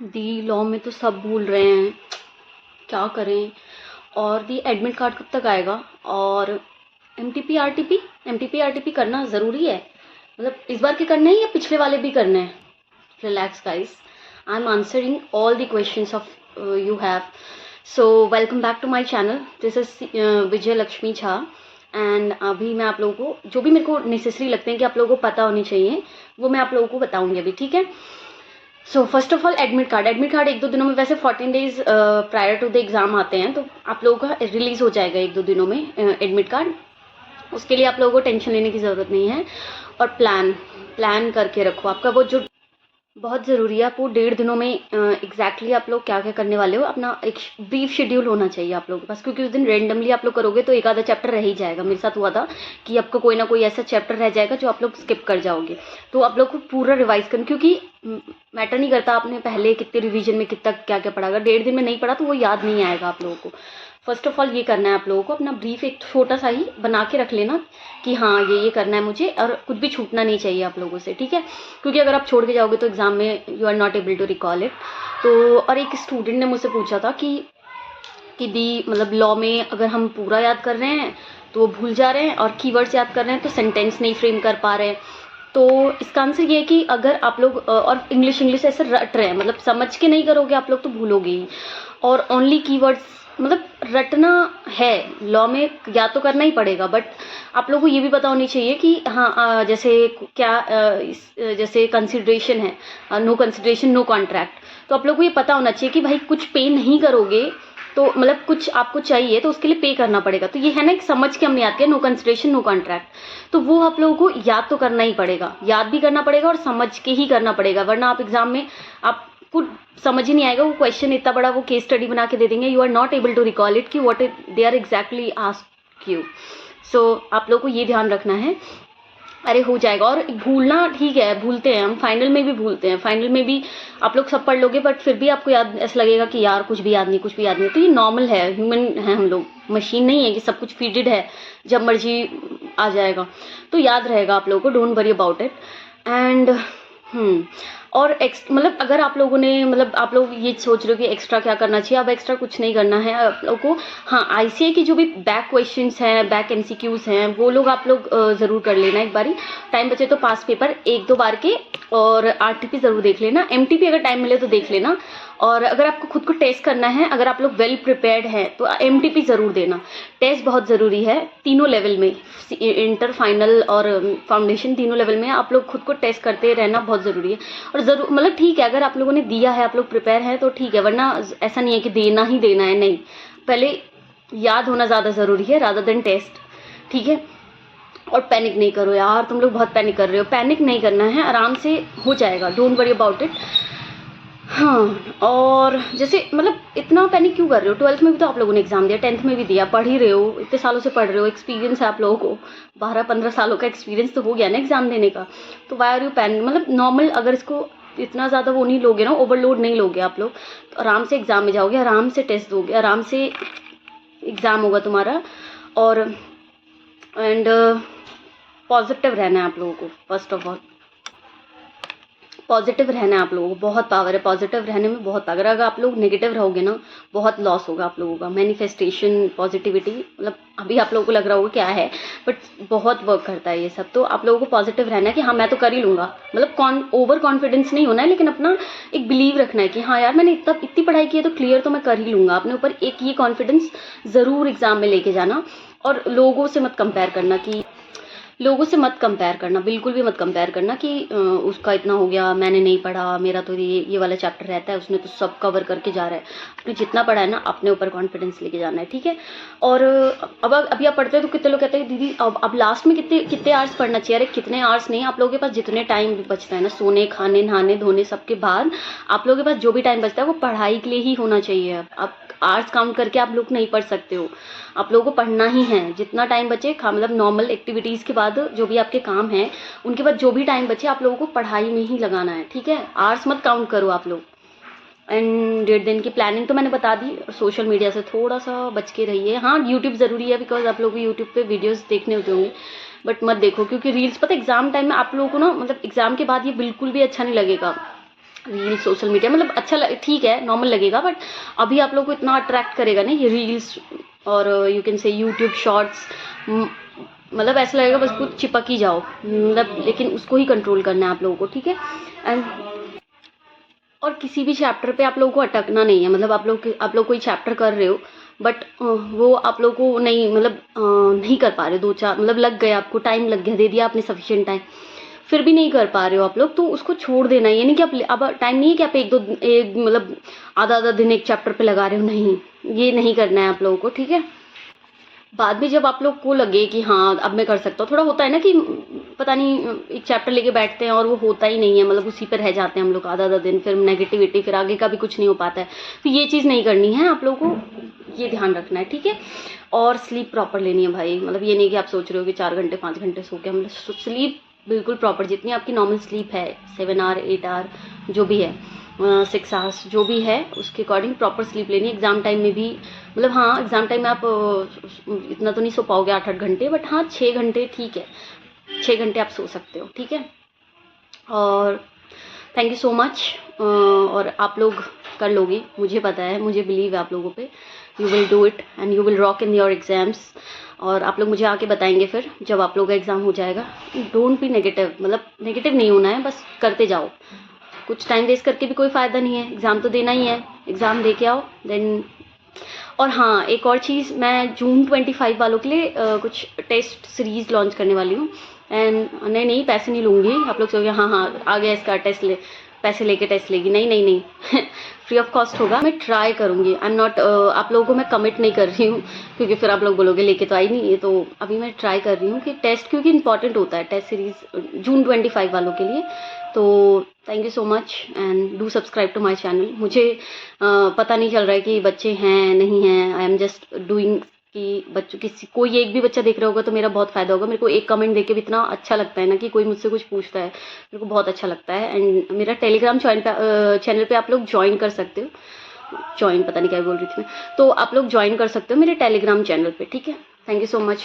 The law में तो सब भूल रहे हैं, क्या करें। और दी एडमिट कार्ड कब तक आएगा। और M T P R T P करना ज़रूरी है, मतलब इस बार के करने हैं या पिछले वाले भी करने हैं। Relax guys, I am answering all the questions of you have. So welcome back to my channel, this is Vijay Lakshmi Jha. And अभी मैं आप लोगों को जो भी मेरे को नेसेसरी लगते हैं कि आप लोगों को पता होनी चाहिए वो मैं आप लोगों को बताऊंगी अभी, ठीक है। So first of all admit card एक दो दिनों में, वैसे 14 days prior to the exam आते हैं, तो आप लोगों का रिलीज हो जाएगा एक दो दिनों में एडमिट कार्ड। उसके लिए आप लोगों को टेंशन लेने की ज़रूरत नहीं है। और प्लान करके रखो आपका वो जो बहुत ज़रूरी है। आपको 1.5 दिनों में एग्जैक्टली आप लोग क्या क्या करने वाले हो, अपना एक ब्रीफ शेड्यूल होना चाहिए आप लोगों के पास, क्योंकि उस दिन रेंडमली आप लोग करोगे तो एक आधा चैप्टर रह ही जाएगा। मेरे साथ हुआ था कि आपका कोई ना कोई ऐसा चैप्टर रह जाएगा जो आप लोग स्किप कर जाओगे। तो आप लोग को पूरा रिवाइज करना, क्योंकि मैटर नहीं करता आपने पहले कितने रिवीजन में कितना क्या क्या पढ़ा। अगर 1.5 दिन में नहीं पढ़ा तो वो याद नहीं आएगा आप लोगों को। फर्स्ट ऑफ ऑल ये करना है आप लोगों को, अपना ब्रीफ एक छोटा सा ही बना के रख लेना कि हाँ ये करना है मुझे, और कुछ भी छूटना नहीं चाहिए आप लोगों से, ठीक है। क्योंकि अगर आप छोड़ के जाओगे तो एग्जाम में you are not able to recall it. तो और एक स्टूडेंट ने मुझसे पूछा था कि दी मतलब लॉ में अगर हम पूरा याद कर रहे हैं तो वो भूल जा रहे हैं, और कीवर्ड्स याद कर रहे हैं तो सेंटेंस नहीं फ्रेम कर पा रहे हैं। तो इसका आंसर ये है कि अगर आप लोग और इंग्लिश ऐसे रट रहे हैं, मतलब समझ के नहीं करोगे आप लोग तो भूलोगे ही। और ओनली कीवर्ड्स मतलब रटना है लॉ में, याद तो करना ही पड़ेगा, बट आप लोगों को ये भी पता होनी चाहिए कि हाँ जैसे क्या जैसे कंसिडरेशन है, नो कंसिडरेशन नो कॉन्ट्रैक्ट। तो आप लोगों को ये पता होना चाहिए कि भाई कुछ पे नहीं करोगे तो मतलब कुछ आपको चाहिए तो उसके लिए पे करना पड़ेगा। तो ये है ना, एक समझ के हमने याद किया, नो कंसिडरेशन नो कॉन्ट्रैक्ट। तो वो आप लोगों को याद तो करना ही पड़ेगा, याद भी करना पड़ेगा और समझ के ही करना पड़ेगा, वरना आप एग्जाम में आपको समझ ही नहीं आएगा। वो क्वेश्चन इतना बड़ा वो केस स्टडी बना के दे देंगे, you are not able to recall it कि what they are exactly ask you. So आप लोग को ये ध्यान रखना है। अरे हो जाएगा। और भूलना ठीक है, भूलते हैं हम, फाइनल में भी भूलते हैं, फाइनल में भी आप लोग सब पढ़ लोगे बट फिर भी आपको याद ऐसा लगेगा कि यार कुछ भी याद नहीं, कुछ भी याद नहीं। तो ये नॉर्मल है, ह्यूमन है हम लोग, मशीन नहीं है कि सब कुछ फीडेड है जब मर्जी आ जाएगा। तो याद रहेगा आप लोगों को, don't worry about it. And और मतलब अगर आप लोगों ने मतलब आप लोग ये सोच रहे हो कि एक्स्ट्रा क्या करना चाहिए, अब एक्स्ट्रा कुछ नहीं करना है आप लोगों को। हाँ आईसीए की जो भी बैक क्वेश्चंस हैं, बैक एमसीक्यूज हैं, वो लोग आप लोग ज़रूर कर लेना एक बारी, टाइम बचे तो पास पेपर एक दो बार के। और आरटीपी ज़रूर देख लेना, एमटीपी अगर टाइम मिले तो देख लेना। और अगर आपको खुद को टेस्ट करना है, अगर आप लोग वेल प्रिपेयर्ड हैं तो एमटीपी ज़रूर देना। टेस्ट बहुत ज़रूरी है तीनों लेवल में, इंटर फाइनल और फाउंडेशन, तीनों लेवल में आप लोग खुद को टेस्ट करते रहना बहुत ज़रूरी है। और ज़रूर मतलब ठीक है अगर आप लोगों ने दिया है, आप लोग प्रिपेयर हैं तो ठीक है, वरना ऐसा नहीं है कि देना ही देना है, नहीं। पहले याद होना ज़्यादा ज़रूरी है रादर देन टेस्ट, ठीक है। और पैनिक नहीं करो यार, तुम लोग बहुत पैनिक कर रहे हो, पैनिक नहीं करना है, आराम से हो जाएगा, डोंट वरी अबाउट इट। हाँ और जैसे मतलब इतना पैनिक क्यों कर रहे हो, 12th में भी तो आप लोगों ने एग्जाम दिया, 10th में भी दिया, पढ़ ही रहे हो, इतने सालों से पढ़ रहे हो, एक्सपीरियंस है आप लोगों को, 12-15 सालों का एक्सपीरियंस तो हो गया ना एग्जाम देने का। तो वाई आर यू पैनिक, मतलब नॉर्मल अगर इसको इतना ज़्यादा वो नहीं लोगे ना, ओवरलोड नहीं लोगे आप लोग, तो आराम से एग्जाम में जाओगे, आराम से टेस्ट दोगे, आराम से एग्जाम होगा तुम्हारा। और एंड पॉजिटिव रहना है आप लोगों को, फर्स्ट ऑफ ऑल पॉजिटिव रहना है आप लोगों को, बहुत पावर है पॉजिटिव रहने में, बहुत पावर। अगर आप लोग नेगेटिव रहोगे ना बहुत लॉस होगा आप लोगों का। मैनिफेस्टेशन पॉजिटिविटी मतलब अभी आप लोगों को लग रहा होगा क्या है, बट बहुत वर्क करता है ये सब। तो आप लोगों को पॉजिटिव रहना है कि हाँ मैं तो कर ही लूँगा, मतलब ओवर कॉन्फिडेंस नहीं होना है, लेकिन अपना एक बिलीव रखना है कि हाँ यार मैंने इतनी पढ़ाई की है तो क्लियर तो मैं कर ही लूँगा। अपने ऊपर एक ये कॉन्फिडेंस ज़रूर एग्जाम में लेके जाना। और लोगों से मत कंपेयर करना कि लोगों से मत कंपेयर करना, बिल्कुल भी मत कंपेयर करना कि उसका इतना हो गया मैंने नहीं पढ़ा, मेरा तो ये वाला चैप्टर रहता है, उसने तो सब कवर करके जा रहा है। अपने जितना पढ़ा है ना अपने ऊपर कॉन्फिडेंस लेके जाना है, ठीक है। और अब अभी आप पढ़ते हो तो कितने लोग कहते हैं दीदी अब लास्ट में कितने आवर्स पढ़ना चाहिए। अरे कितने आवर्स नहीं, आप लोगों के पास जितने टाइम बचता है ना, सोने खाने नहाने धोने सबके बाद आप लोगों के पास जो भी टाइम बचता है वो पढ़ाई के लिए ही होना चाहिए। आप आवर्स काउंट करके आप लोग नहीं पढ़ सकते हो, आप लोगों को पढ़ना ही है। जितना टाइम बचे मतलब नॉर्मल एक्टिविटीज़ के बाद जो भी आपके काम हैं उनके बाद जो भी टाइम बचे आप लोगों को पढ़ाई में ही लगाना है, ठीक है। आवर्स मत काउंट करो आप लोग। एंड 1.5 दिन की प्लानिंग तो मैंने बता दी। सोशल मीडिया से थोड़ा सा बच के रहिए। हाँ यूट्यूब ज़रूरी है, बिकॉज आप लोग यूट्यूब पे वीडियोस देखने होते होंगे, बट मत देखो क्योंकि रील्स, पता एग्जाम टाइम में आप लोगों को ना मतलब एग्जाम के बाद ये बिल्कुल भी अच्छा नहीं लगेगा। रील्स, सोशल मीडिया, मतलब अच्छा ठीक है, नॉर्मल लगेगा, बट अभी आप लोग को इतना अट्रैक्ट करेगा ना ये रील्स और you can say YouTube shorts, मतलब ऐसा लगेगा बस कुछ चिपक ही जाओ, मतलब लेकिन उसको ही कंट्रोल करना है आप लोगों को, ठीक है। एंड और किसी भी चैप्टर पे आप लोगों को अटकना नहीं है, मतलब आप लोग कोई चैप्टर कर रहे हो बट वो आप लोग को नहीं, मतलब नहीं कर पा रहे, 2-4 मतलब लग गए, आपको टाइम लग गया, दे दिया आपने सफिशिएंट टाइम, फिर भी नहीं कर पा रहे हो आप लोग, तो उसको छोड़ देना। ये नहीं कि आप अब टाइम नहीं है कि आप एक मतलब आधा दिन एक चैप्टर पे लगा रहे हो, नहीं, ये नहीं करना है आप लोगों को, ठीक है। बाद में जब आप लोग को लगे कि हाँ अब मैं कर सकता हूँ, थोड़ा होता है ना कि पता नहीं एक चैप्टर लेके बैठते हैं और वो होता ही नहीं है, मतलब उसी पर रह जाते हैं हम लोग आधा दिन, फिर नेगेटिविटी, फिर आगे का भी कुछ नहीं हो पाता है, तो ये चीज़ नहीं करनी है आप लोगों को, ये ध्यान रखना है, ठीक है। और स्लीप प्रॉपर लेनी है भाई, मतलब ये नहीं कि आप सोच रहे हो कि 4 घंटे 5 घंटे सो के, मतलब स्लीप बिल्कुल प्रॉपर, जितनी आपकी नॉर्मल स्लीप है 7 आवर 8 आवर जो भी है, 6 आवर्स जो भी है, उसके अकॉर्डिंग प्रॉपर स्लीप लेनी है। एग्ज़ाम टाइम में भी, मतलब हाँ एग्ज़ाम टाइम में आप इतना तो नहीं सो पाओगे 8-8 घंटे, बट हाँ 6 घंटे ठीक है, 6 घंटे आप सो सकते हो, ठीक है। और थैंक यू सो मच, और आप लोग कर लोगे, मुझे पता है, मुझे बिलीव है आप लोगों पे, you will do it and you will rock in your exams. और आप लोग मुझे आके बताएंगे फिर जब आप लोगों का एग्ज़ाम हो जाएगा। डोंट बी नेगेटिव, मतलब नेगेटिव नहीं होना है, बस करते जाओ, कुछ टाइम वेस्ट करके भी कोई फ़ायदा नहीं है, एग्ज़ाम तो देना ही है, एग्ज़ाम दे के आओ देन। और हाँ एक और चीज़, मैं जून 25 वालों के लिए कुछ टेस्ट सीरीज़ लॉन्च करने वाली हूँ। एंड नहीं पैसे नहीं लूँगी, आप लोग सोचोगे हाँ आ गया इसका टेस्ट, ले पैसे लेके टेस्ट लेगी, नहीं फ्री ऑफ कॉस्ट होगा। मैं ट्राई करूँगी, आई एम नॉट, आप लोगों को मैं कमिट नहीं कर रही हूँ क्योंकि फिर आप लोग बोलोगे लेके तो आई नहीं है, तो अभी मैं ट्राई कर रही हूँ कि टेस्ट, क्योंकि इंपॉर्टेंट होता है टेस्ट सीरीज़ जून 25 वालों के लिए। तो thank you so much and do subscribe to my channel. मुझे पता नहीं चल रहा है कि बच्चे हैं नहीं हैं, आई एम जस्ट डूइंग कि बच्चों, किसी कोई एक भी बच्चा देख रहा होगा तो मेरा बहुत फ़ायदा होगा। मेरे को एक कमेंट देख के भी इतना अच्छा लगता है ना कि कोई मुझसे कुछ पूछता है, मेरे को बहुत अच्छा लगता है। एंड मेरा टेलीग्राम चैनल पे आप लोग ज्वाइन कर सकते हो, ज्वाइन पता नहीं क्या बोल रही थी मैं, तो आप लोग ज्वाइन कर सकते हो मेरे टेलीग्राम चैनल पे, ठीक है। Thank you so much.